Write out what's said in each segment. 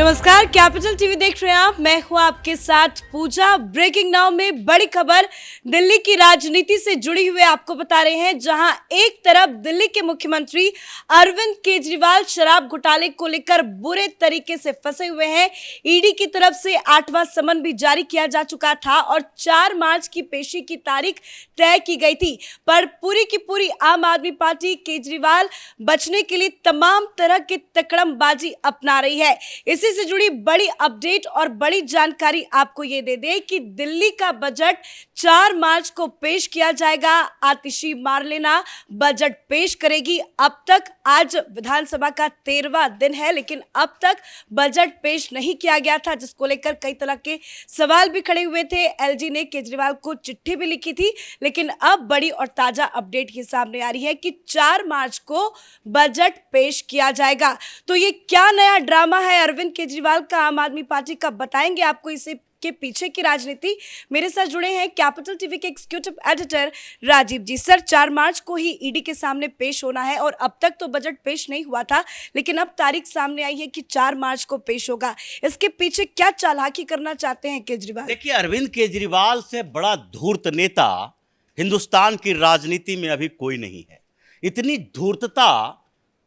नमस्कार, capital TV देख रहे हैं आप। मैं हूं आपके साथ पूजा। ब्रेकिंग नाउ में बड़ी खबर दिल्ली की राजनीति से जुड़ी हुई आपको बता रहे हैं, जहां एक तरफ दिल्ली के मुख्यमंत्री अरविंद केजरीवाल शराब घोटाले को लेकर बुरे तरीके से फंसे हुए हैं। ईडी की तरफ से 8वां समन भी जारी किया जा चुका था और 4 मार्च की पेशी की तारीख तय की गई थी, पर पूरी की पूरी आम आदमी पार्टी केजरीवाल बचने के लिए तमाम तरह की तकड़मबाजी अपना रही है। इसी से जुड़ी बड़ी अपडेट और बड़ी जानकारी आपको ये दे दे कि दिल्ली का बजट 4 मार्च को पेश किया जाएगा। आतिशी मार्लेना बजट पेश करेगी। अब तक आज विधानसभा का 13वां दिन है, लेकिन अब तक बजट पेश नहीं किया गया था, जिसको लेकर कई तरह के सवाल भी खड़े हुए थे। एलजी ने केजरीवाल को चिट्ठी भी लिखी थी, लेकिन अब बड़ी और ताजा अपडेट ये सामने आ रही है कि 4 मार्च को बजट पेश किया जाएगा। तो ये क्या नया ड्रामा है अरविंद केजरीवाल का, आम आदमी पार्टी का, बताएंगे आपको इसे के पीछे की राजनीति। मेरे साथ जुड़े हैं कैपिटल टीवी के एग्जीक्यूटिव एडिटर राजीव जी। सर, 4 मार्च को ही ईडी के सामने पेश होना है और अब तक तो बजट पेश नहीं हुआ था, लेकिन अब तारीख सामने आई है कि 4 मार्च को पेश होगा। इसके पीछे क्या चालाकी करना चाहते हैं केजरीवाल? देखिए, अरविंद केजरीवाल से बड़ा धूर्त नेता हिंदुस्तान की राजनीति में अभी कोई नहीं है। इतनी धूर्तता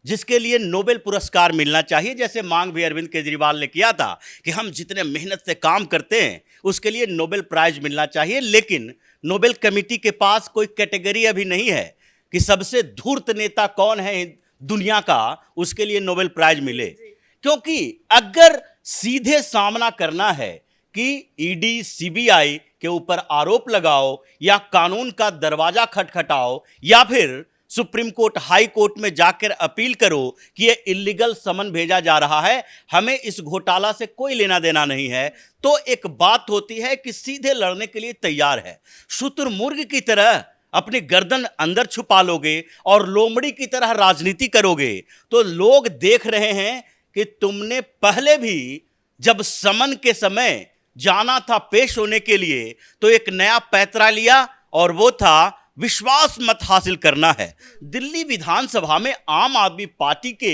जिसके लिए नोबेल पुरस्कार मिलना चाहिए, जैसे मांग भी अरविंद केजरीवाल ने किया था कि हम जितने मेहनत से काम करते हैं उसके लिए नोबेल प्राइज मिलना चाहिए, लेकिन नोबेल कमेटी के पास कोई कैटेगरी अभी नहीं है कि सबसे धूर्त नेता कौन है दुनिया का, उसके लिए नोबेल प्राइज मिले। क्योंकि अगर सीधे सामना करना है कि ईडी सीबीआई के ऊपर आरोप लगाओ या कानून का दरवाजा खटखटाओ या फिर सुप्रीम कोर्ट हाई कोर्ट में जाकर अपील करो कि ये इलीगल समन भेजा जा रहा है, हमें इस घोटाला से कोई लेना देना नहीं है, तो एक बात होती है कि सीधे लड़ने के लिए तैयार है। शुतुरमुर्ग की तरह अपनी गर्दन अंदर छुपा लोगे और लोमड़ी की तरह राजनीति करोगे तो लोग देख रहे हैं कि तुमने पहले भी जब समन के समय जाना था पेश होने के लिए तो एक नया पैतरा लिया और वो था विश्वास मत हासिल करना है। दिल्ली विधानसभा में आम आदमी पार्टी के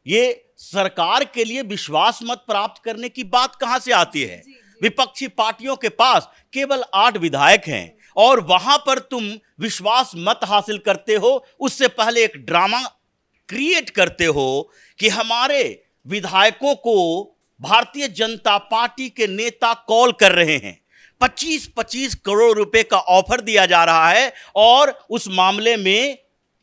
ये सरकार के लिए विश्वास मत प्राप्त करने की बात कहां से आती है? विपक्षी पार्टियों के पास केवल 8 विधायक हैं और वहां पर तुम विश्वास मत हासिल करते हो, उससे पहले एक ड्रामा क्रिएट करते हो कि हमारे विधायकों को भारतीय जनता पार्टी के नेता कॉल कर रहे हैं, 25-25 करोड़ रुपए का ऑफर दिया जा रहा है और उस मामले में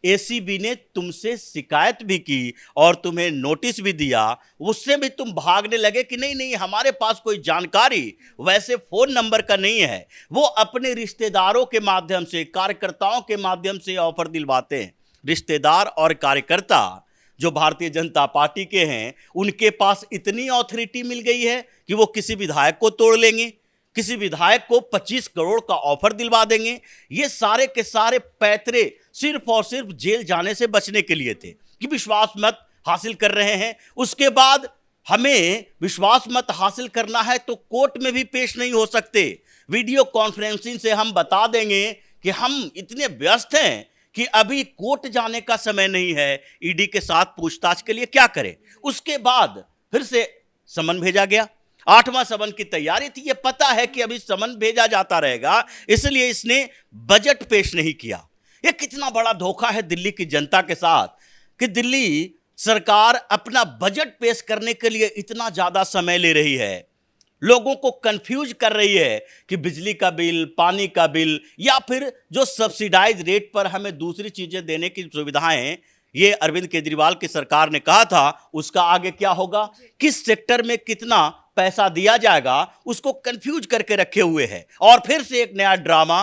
एसीबी ने तुमसे शिकायत भी की और तुम्हें नोटिस भी दिया। उससे भी तुम भागने लगे कि नहीं नहीं, हमारे पास कोई जानकारी वैसे फोन नंबर का नहीं है। वो अपने रिश्तेदारों के माध्यम से, कार्यकर्ताओं के माध्यम से ऑफर दिलवाते हैं। रिश्तेदार और कार्यकर्ता जो भारतीय जनता पार्टी के हैं, उनके पास इतनी ऑथोरिटी मिल गई है कि वो किसी विधायक को तोड़ लेंगे, किसी विधायक को 25 करोड़ का ऑफर दिलवा देंगे। ये सारे के सारे पैतरे सिर्फ और सिर्फ जेल जाने से बचने के लिए थे कि विश्वास मत हासिल कर रहे हैं। उसके बाद हमें विश्वास मत हासिल करना है तो कोर्ट में भी पेश नहीं हो सकते। वीडियो कॉन्फ्रेंसिंग से हम बता देंगे कि हम इतने व्यस्त हैं कि अभी कोर्ट जाने का समय नहीं है, ईडी के साथ पूछताछ के लिए क्या करें। उसके बाद फिर से समन भेजा गया। 8वां समन की तैयारी थी। ये पता है कि अभी समन भेजा जाता रहेगा, इसलिए इसने बजट पेश नहीं किया। ये कितना बड़ा धोखा है दिल्ली की जनता के साथ कि दिल्ली सरकार अपना बजट पेश करने के लिए इतना ज्यादा समय ले रही है, लोगों को कंफ्यूज कर रही है कि बिजली का बिल, पानी का बिल या फिर जो सब्सिडाइज रेट पर हमें दूसरी चीजें देने की सुविधाएं ये अरविंद केजरीवाल की सरकार ने कहा था, उसका आगे क्या होगा, किस सेक्टर में कितना पैसा दिया जाएगा, उसको कंफ्यूज करके रखे हुए हैं। और फिर से एक नया ड्रामा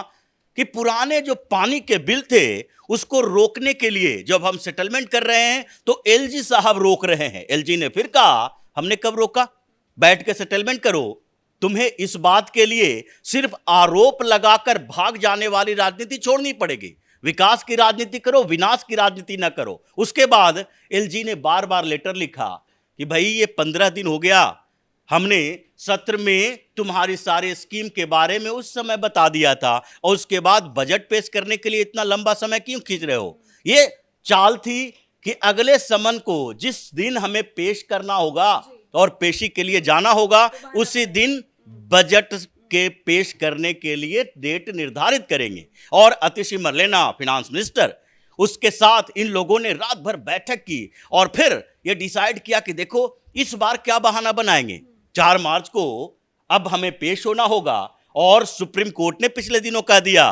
कि पुराने जो पानी के बिल थे उसको रोकने के लिए जब हम सेटलमेंट कर रहे हैं तो एलजी साहब रोक रहे हैं। एलजी ने फिर कहा हमने कब रोका, बैठ के सेटलमेंट करो। तुम्हें इस बात के लिए सिर्फ आरोप लगाकर भाग जाने वाली राजनीति छोड़नी पड़ेगी। विकास की राजनीति करो, विनाश की राजनीति ना करो। उसके बाद एलजी ने बार बार लेटर लिखा कि भाई ये 15 दिन हो गया, हमने सत्र में तुम्हारी सारे स्कीम के बारे में उस समय बता दिया था और उसके बाद बजट पेश करने के लिए इतना लंबा समय क्यों खींच रहे हो। ये चाल थी कि अगले समन को जिस दिन हमें पेश करना होगा और पेशी के लिए जाना होगा। उसी दिन बजट के पेश करने के लिए डेट निर्धारित करेंगे। और आतिशी मरलेना फिनांस मिनिस्टर, उसके साथ इन लोगों ने रात भर बैठक की और फिर यह डिसाइड किया कि देखो इस बार क्या बहाना बनाएंगे। 4 मार्च को अब हमें पेश होना होगा और सुप्रीम कोर्ट ने पिछले दिनों कह दिया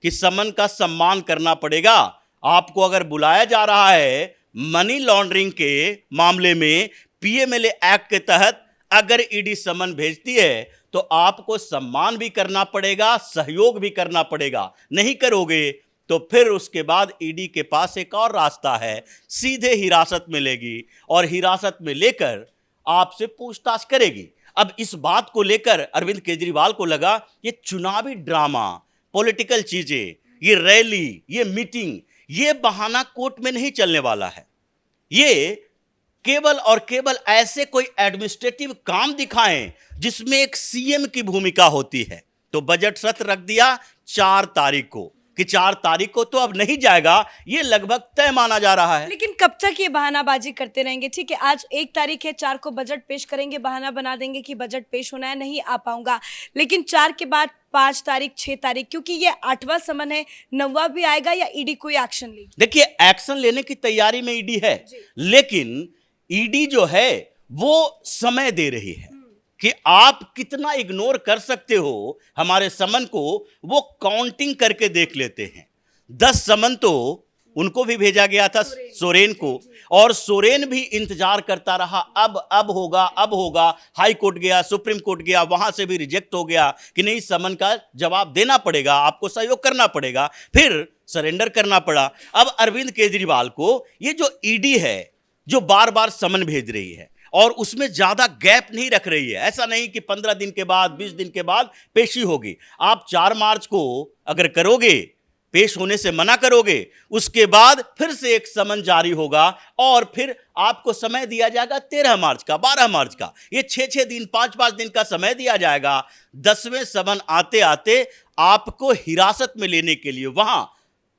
कि समन का सम्मान करना पड़ेगा। आपको अगर बुलाया जा रहा है मनी लॉन्ड्रिंग के मामले में पीएमएलए एक्ट के तहत अगर ईडी समन भेजती है तो आपको सम्मान भी करना पड़ेगा, सहयोग भी करना पड़ेगा। नहीं करोगे तो फिर उसके बाद ईडी के पास एक और रास्ता है, सीधे हिरासत में लेगी और हिरासत में लेकर आपसे पूछताछ करेगी। अब इस बात को लेकर अरविंद केजरीवाल को लगा ये चुनावी ड्रामा, पॉलिटिकल चीजें, ये रैली, ये मीटिंग, ये बहाना कोर्ट में नहीं चलने वाला है। ये केवल और केवल ऐसे कोई एडमिनिस्ट्रेटिव काम दिखाएं जिसमें एक सीएम की भूमिका होती है। तो बजट सत्र रख दिया 4 तारीख को कि 4 तारीख को तो अब नहीं जाएगा, ये लगभग तय माना जा रहा है। लेकिन कब तक ये बहानाबाजी करते रहेंगे? ठीक है, आज 1 तारीख है, 4 को बजट पेश करेंगे, बहाना बना देंगे कि बजट पेश होना है, नहीं आ पाऊंगा। लेकिन 4 के बाद 5 तारीख, 6 तारीख, क्योंकि ये 8वां समन है, 9वां भी आएगा या ईडी कोई एक्शन लेगी? देखिए, एक्शन लेने की तैयारी में ईडी है, लेकिन ईडी जो है वो समय दे रही है कि आप कितना इग्नोर कर सकते हो हमारे समन को, वो काउंटिंग करके देख लेते हैं। 10 समन तो उनको भी भेजा गया था, सोरेन को, और सोरेन भी इंतजार करता रहा अब होगा। हाई कोर्ट गया, सुप्रीम कोर्ट गया, वहां से भी रिजेक्ट हो गया कि नहीं, समन का जवाब देना पड़ेगा, आपको सहयोग करना पड़ेगा, फिर सरेंडर करना पड़ा। अब अरविंद केजरीवाल को ये जो ईडी है जो बार बार समन भेज रही है और उसमें ज्यादा गैप नहीं रख रही है, ऐसा नहीं कि 15 दिन के बाद, 20 दिन के बाद पेशी होगी। आप 4 मार्च को अगर करोगे, पेश होने से मना करोगे, उसके बाद फिर से एक समन जारी होगा और फिर आपको समय दिया जाएगा 13 मार्च का, 12 मार्च का, ये 6-6 दिन, 5-5 दिन का समय दिया जाएगा। 10वें समन आते आते आपको हिरासत में लेने के लिए वहां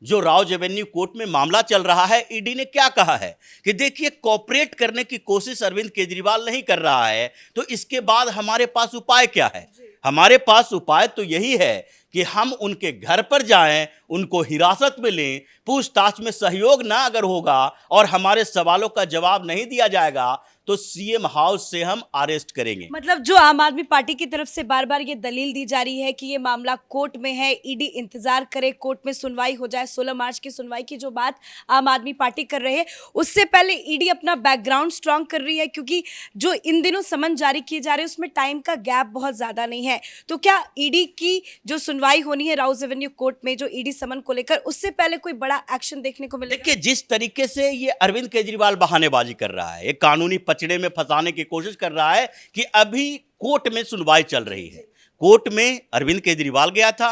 जो राव एवेन्यू कोर्ट में मामला चल रहा है, ईडी ने क्या कहा है कि देखिए कोऑपरेट करने की कोशिश अरविंद केजरीवाल नहीं कर रहा है, तो इसके बाद हमारे पास उपाय क्या है? हमारे पास उपाय तो यही है कि हम उनके घर पर जाएं, उनको हिरासत में लें, पूछताछ में सहयोग ना अगर होगा और हमारे सवालों का जवाब नहीं दिया जाएगा तो सीएम हाउस से हम अरेस्ट करेंगे। मतलब जो आम आदमी पार्टी की तरफ से बार बार ये दलील दी जा रही है कि ये मामला कोर्ट में है, ईडी इंतजार करे, कोर्ट में सुनवाई हो जाए, 16 मार्च की सुनवाई की जो बात आम आदमी पार्टी कर रहे हैं, उससे पहले ईडी अपना बैकग्राउंड स्ट्रांग कर रही है, क्योंकि जो इन दिनों समन जारी किए जा रहे हैं उसमें टाइम का गैप बहुत ज्यादा नहीं है। तो क्या ईडी की जो सुनवाई होनी है राउज एवेन्यू कोर्ट में, जो ईडी समन को लेकर, उससे पहले कोई बड़ा एक्शन देखने को मिलेगा? देखिए, जिस तरीके से ये अरविंद केजरीवाल बहानेबाजी कर रहा है, एक कानूनी पचड़े में फंसाने की कोशिश कर रहा है कि अभी कोर्ट में सुनवाई चल रही है। कोर्ट में अरविंद केजरीवाल गया था,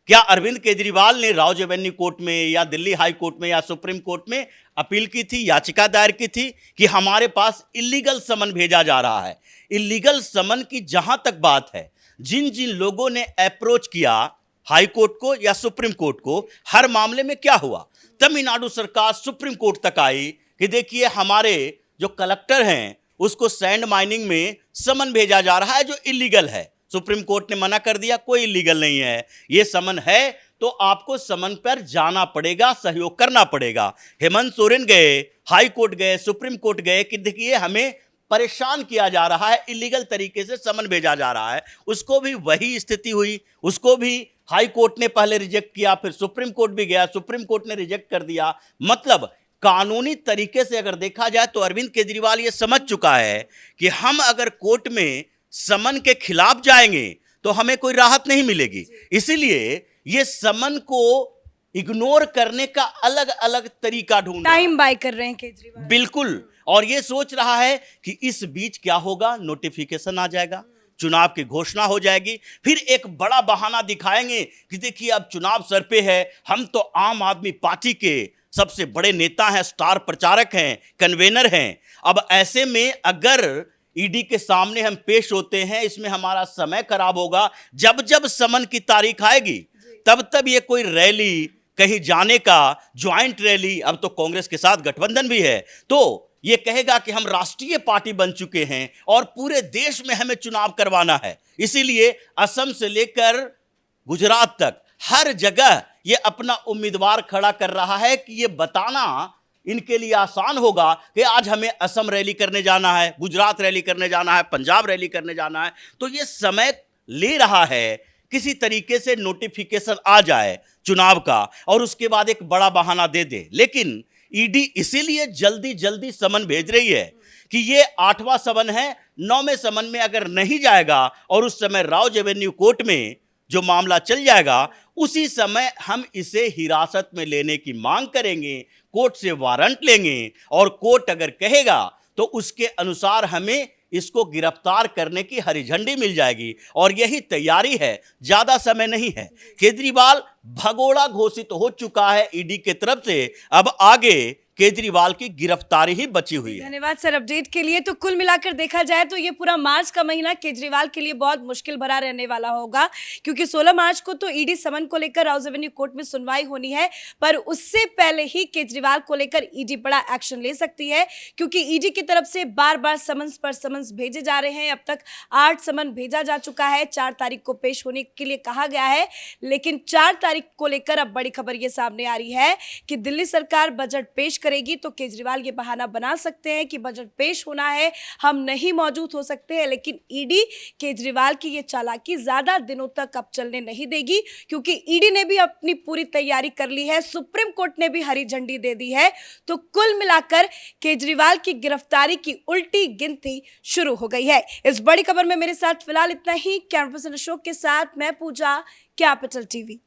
क्या अरविंद केजरीवाल ने राव एवेन्यू कोर्ट में या दिल्ली हाई कोर्ट में या सुप्रीम कोर्ट में अपील की थी, याचिका दायर की थी कि हमारे पास इलीगल समन भेजा जा रहा है? इलीगल समन की जहां तक बात है, जिन जिन लोगों ने अप्रोच किया हाई कोर्ट को या सुप्रीम कोर्ट को, हर मामले में क्या हुआ? तमिलनाडु सरकार सुप्रीम कोर्ट तक आई कि देखिए हमारे जो कलेक्टर हैं उसको सैंड माइनिंग में समन भेजा जा रहा है जो इलीगल है। सुप्रीम कोर्ट ने मना कर दिया, कोई इलीगल नहीं है, ये समन है तो आपको समन पर जाना पड़ेगा, सहयोग करना पड़ेगा। हेमंत सोरेन गए, हाई कोर्ट गए, सुप्रीम कोर्ट गए कि देखिए हमें परेशान किया जा रहा है, इलीगल तरीके से समन भेजा जा रहा है। उसको भी वही स्थिति हुई, उसको भी हाई कोर्ट ने पहले रिजेक्ट किया, फिर सुप्रीम कोर्ट भी गया, सुप्रीम कोर्ट ने रिजेक्ट कर दिया। मतलब कानूनी तरीके से अगर देखा जाए तो अरविंद केजरीवाल ये समझ चुका है कि हम अगर कोर्ट में समन के खिलाफ जाएंगे तो हमें कोई राहत नहीं मिलेगी, इसीलिए ये समन को इग्नोर करने का अलग अलग तरीका ढूंढ टाइम बाय कर रहे हैं केजरीवाल। बिल्कुल, और ये सोच रहा है कि इस बीच क्या होगा, नोटिफिकेशन आ जाएगा, चुनाव की घोषणा हो जाएगी, फिर एक बड़ा बहाना दिखाएंगे कि देखिए अब चुनाव सर पे है, हम तो आम आदमी पार्टी के सबसे बड़े नेता हैं, स्टार प्रचारक हैं, कन्वेनर हैं। अब ऐसे में अगर ईडी के सामने हम पेश होते हैं, इसमें हमारा समय खराब होगा। जब जब समन की तारीख आएगी तब तब ये कोई रैली, कहीं जाने का, ज्वाइंट रैली, अब तो कांग्रेस के साथ गठबंधन भी है, तो ये कहेगा कि हम राष्ट्रीय पार्टी बन चुके हैं और पूरे देश में हमें चुनाव करवाना है। इसीलिए असम से लेकर गुजरात तक हर जगह ये अपना उम्मीदवार खड़ा कर रहा है कि ये बताना इनके लिए आसान होगा कि आज हमें असम रैली करने जाना है, गुजरात रैली करने जाना है, पंजाब रैली करने जाना है। तो ये समय ले रहा है किसी तरीके से नोटिफिकेशन आ जाए चुनाव का और उसके बाद एक बड़ा बहाना दे दे। लेकिन ईडी इसीलिए जल्दी जल्दी समन भेज रही है कि ये 8वां समन है, 9वें समन में अगर नहीं जाएगा और उस समय राउज एवेन्यू कोर्ट में जो मामला चल जाएगा, उसी समय हम इसे हिरासत में लेने की मांग करेंगे, कोर्ट से वारंट लेंगे और कोर्ट अगर कहेगा तो उसके अनुसार हमें इसको गिरफ्तार करने की हरी झंडी मिल जाएगी। और यही तैयारी है, ज्यादा समय नहीं है। केजरीवाल भगोड़ा घोषित हो चुका है ईडी की तरफ से, अब आगे केजरीवाल की गिरफ्तारी ही बची हुई है। धन्यवाद सर अपडेट के लिए। तो कुल मिलाकर देखा जाए तो ये पूरा मार्च का महीना केजरीवाल के लिए बहुत मुश्किल भरा रहने वाला होगा, क्योंकि 16 मार्च को तो ईडी समन को लेकर राउज एवेन्यू कोर्ट में सुनवाई होनी है, पर उससे पहले ही केजरीवाल को लेकर ईडी बड़ा एक्शन ले सकती है, क्योंकि ईडी की तरफ से बार बार समन्स पर समन्स भेजे जा रहे हैं। अब तक 8 समन भेजा जा चुका है, 4 तारीख को पेश होने के लिए कहा गया है। लेकिन 4 तारीख को लेकर अब बड़ी खबर ये सामने आ रही है कि दिल्ली सरकार बजट पेश करेगी तो केजरीवाल ये बहाना बना सकते हैं कि बजट पेश होना है, हम नहीं मौजूद हो सकते हैं। लेकिन ईडी केजरीवाल की ये चालाकी ज्यादा दिनों तक अब चलने नहीं देगी, क्योंकि ईडी ने भी अपनी पूरी तैयारी कर ली है, सुप्रीम कोर्ट ने भी हरी झंडी दे दी है। तो कुल मिलाकर केजरीवाल की गिरफ्तारी की उल्टी गिनती शुरू हो गई है। इस बड़ी खबर में मेरे साथ फिलहाल इतना ही। कैमरा पर्सन अशोक के साथ मैं पूजा, कैपिटल टीवी।